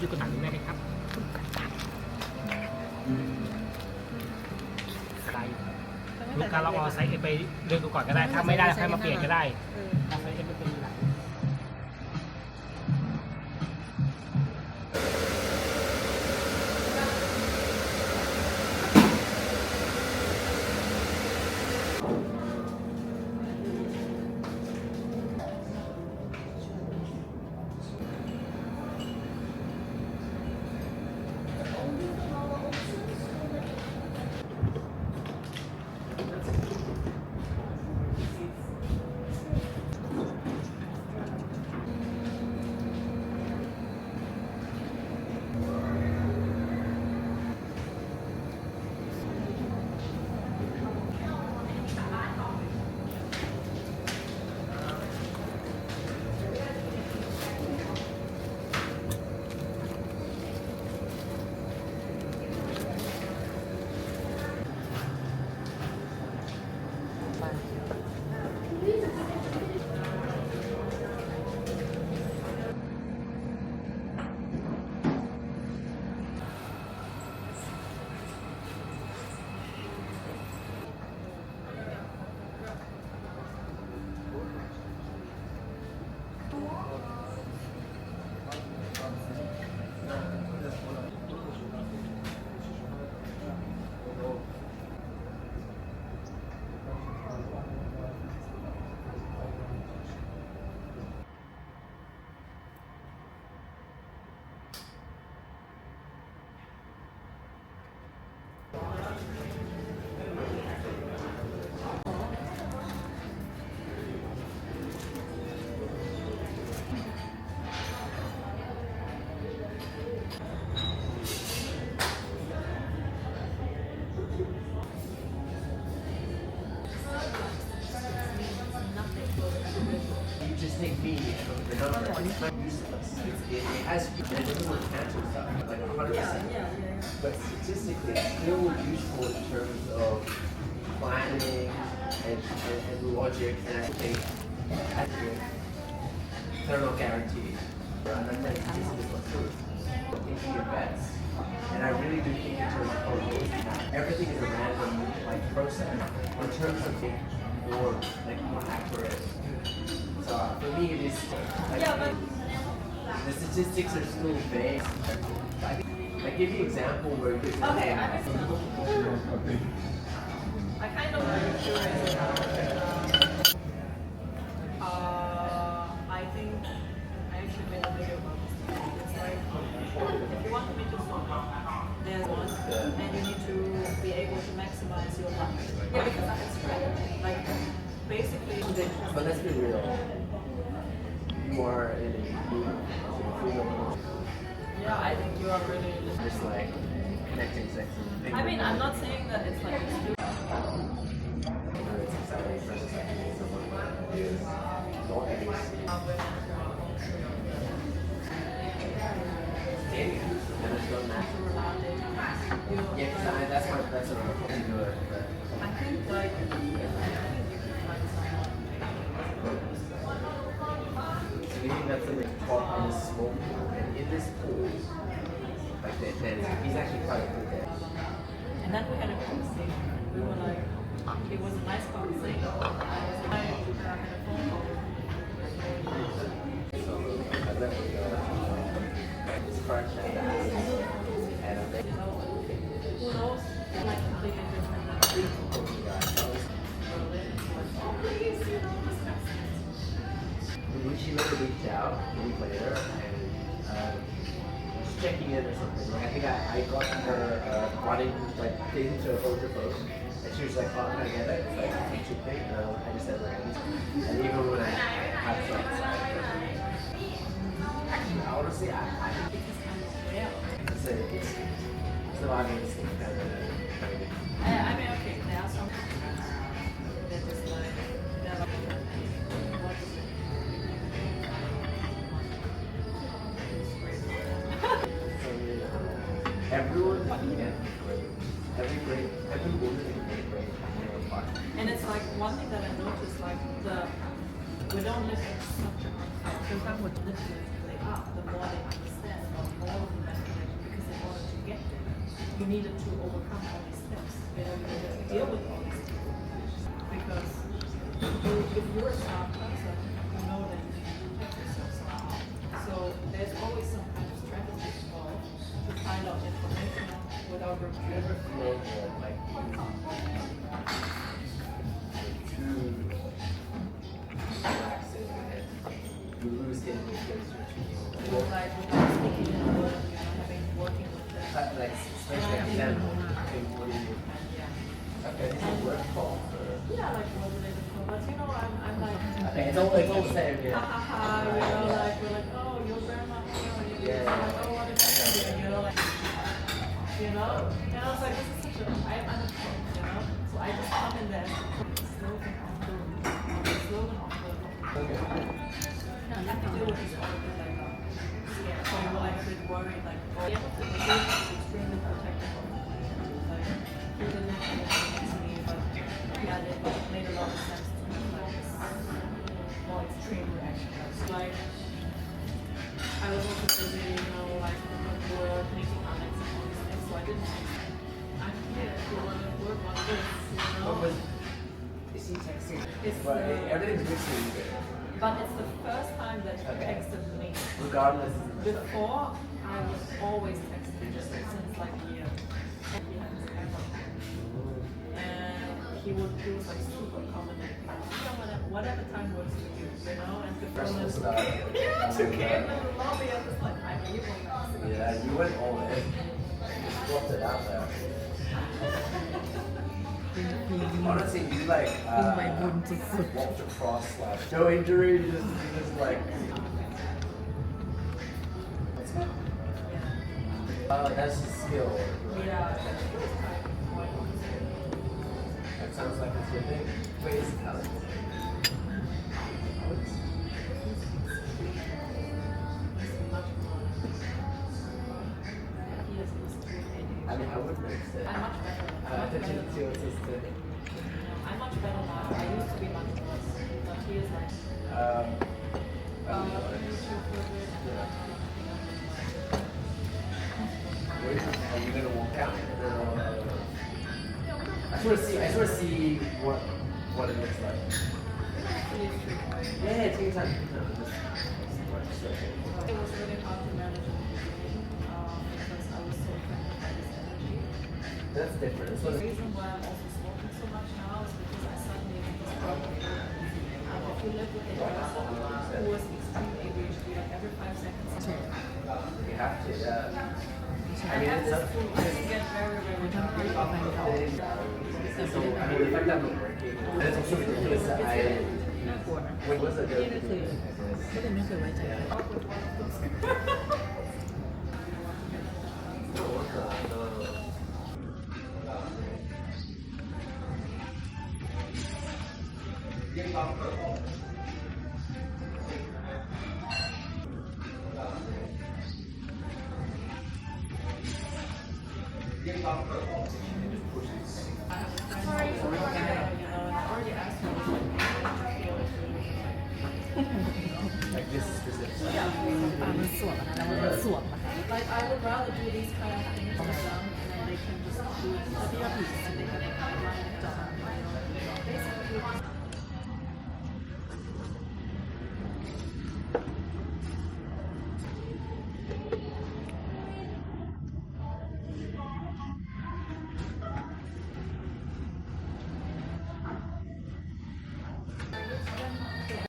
ยูกะตะได้ไหมครับไซส์ลูกค้าเราเอาไซส์ไปเลือกดูก่อนก็ได้ถ้าไม่ได้ใครมาเปลี่ยนก็ได้ถ้าไซส์เป็นตัวไหนTake me, the number is not useless. It has it doesn't work cancer stuff, like 100%. But statistically, it's still useful in terms of planning and logic and application. There are no guarantees. I'm not saying this is the truth. Taking your bets. And I really do think in terms of probability, everything is a random process. In terms of being more accurate. So for me, it is the statistics are still vague. I give you an example where you I kind of I think I actually made a video about this. It's like if you want to make your phone, there's one, and you need to be able to maximize your life. Yeah, because that's right. Like basically, but let's be real. You are in a freedom. Yeah, I think you are really. Just like connecting sex. I mean, I'm not saying that it's like. It's exciting versus like meeting someone who is not at least. Dating, and it's so natural. Yeah, because that's another point to it. I think like. That's something caught in a small pool, and in this pool, like he's actually quite a good guy. And then we had a conversation. We were like, it was a nice conversation. I had a phone call. So I let him go. His crush and a baby. Who knows? Like completely She later reached out a week later and was checking in or something. Like I think I got her wanting like things to hold her phone, and she was like, "Oh, can I get it?" It's like a teaching thing. I just said like, and even when I had friends, actually, honestly, I it's the obvious thing kind of. I mean, okay, there are some that is like, Everyone can every woman can get great in her part. and it's like one thing that I noticed, like we don't live in such a, for example, literally, like up, the more they understand about all of the manipulation. Because in order to get there, you needed to overcome all these steps. You know, you needed to deal with all these things. Because if you're a smart person, you know that you need to protect yourself somehow. So there's always some kind of strategy involved to find out information without You repeating. ever feel like too relaxing and you lose interest or Like without speaking in a word, you know, having working with them. like especially at them. Okay, what do you Yeah. okay, this is work call for Yeah, like related to, but you know, I'm like, okay, it's all the same, ha yeah. ha ha, you know, like we're like, oh, your grandma, you know, you Yeah. like, oh, what is that? You know, like, you know, and I was like, this is such a, I'm unemployed, you know, so I just come in there and put the slogan of the slogan of the. Okay. You have to deal with this all the like, yeah, so you're like a bit worried, like, oh, yeah, the person is extremely protective of me. Like, he didn't have anything to me, but yeah, it made a lot of sense to me, like, this more extreme reaction. So, like, I was also busy, you know, like, with work, making comments and all these things, so I didn't, I'm here to work on this, you know. What was is he texting? It's, But everything's mixing But it's the first time that he Okay. texted me. regardless. Before, I was always texting since like a year. And he had his camera. And he would do like super accommodating. Yeah, whatever time works for you, you know? And before Personal this, stuff. yeah, to came in the lobby, I was like, I'm evil now. Yeah, you went all in. Swapped it out there. Honestly, you like walked across like no injury, just like. That's a skill. Yeah. That sounds like it's your thing. Wait, is it Alex? I mean, I would mix it. I'm much better. I'm much Attention better. to your sister. I'm much better now. I used to be much worse. But he is like, Wait, are you gonna walk out? I just wanna see what it looks like. Yeah, take your time. it was really hard to manage in the beginning because I was so affected by this energy. That's different. This The was reason why I'm also smoking so much now is because I suddenly have this problem. If you live with a person who was extreme ADHD, like every 5 seconds, you have to. Yeah. I mean, I have it's this to get very, very tired. so I mean, the fact that I'm not working, and it's also ridiculous that I. น่ากลัวนะ When was it? พี่ไม่เคยก็เลยไม่เคยไว้ใจใคร Like this specific. ปลามันสวมอะนะแล้วมันสวมอะ Like I would rather do these kind of things for them, and then they can just do it. แล้วพี่ก็ผิด And they can apply it to basically